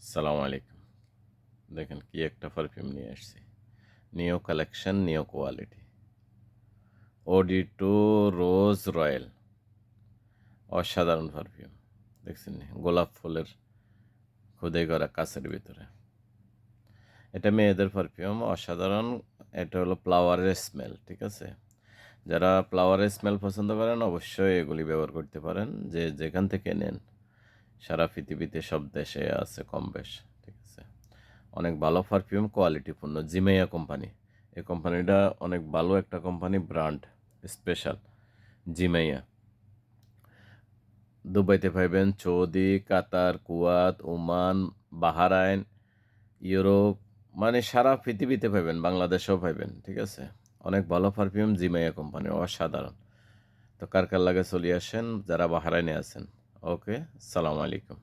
সালাম আলাইকুম। দেখেন কি একটা পারফিউম নিয়ে আসছি। নিও কালেকশন, নিও কোয়ালিটি। ওডি টু রোজ রয়্যাল। অসাধারণ পারফিউম। দেখছেন নি? গোলাপ ফুলের খোদাই করা কাচের ভিতরে। এটা মেয়েদের পারফিউম, অসাধারণ। এটা হলো ফ্লাওয়ারের স্মেল, ঠিক আছে? যারা ফ্লাওয়ারের স্মেল পছন্দ করেন অবশ্যই এগুলি ব্যবহার করতে পারেন, যে যেখান থেকে নেন। সারা পৃথিবীতে সব দেশে আছে কম-বেশ, ঠিক আছে? অনেক ভালো পারফিউম, কোয়ালিটিপূর্ণ। জিমেইয়া কোম্পানি। এই কোম্পানিটা অনেক ভালো একটা কোম্পানি, ব্র্যান্ড, স্পেশাল। জিমেইয়া। দুবাইতে পাইবেন, সৌদি, কাতার, কুয়াত, ওমান, বাহরাইন, ইউরোপ, মানে সারা পৃথিবীতে পাইবেন, বাংলাদেশেও পাইবেন, ঠিক আছে? অনেক ভালো পারফিউম জিমেইয়া কোম্পানি, অসাধারণ। তো কার কার লাগে চলে আসেন যারা বাহরাইনে আছেন। ওকে, সালাম আলাইকুম।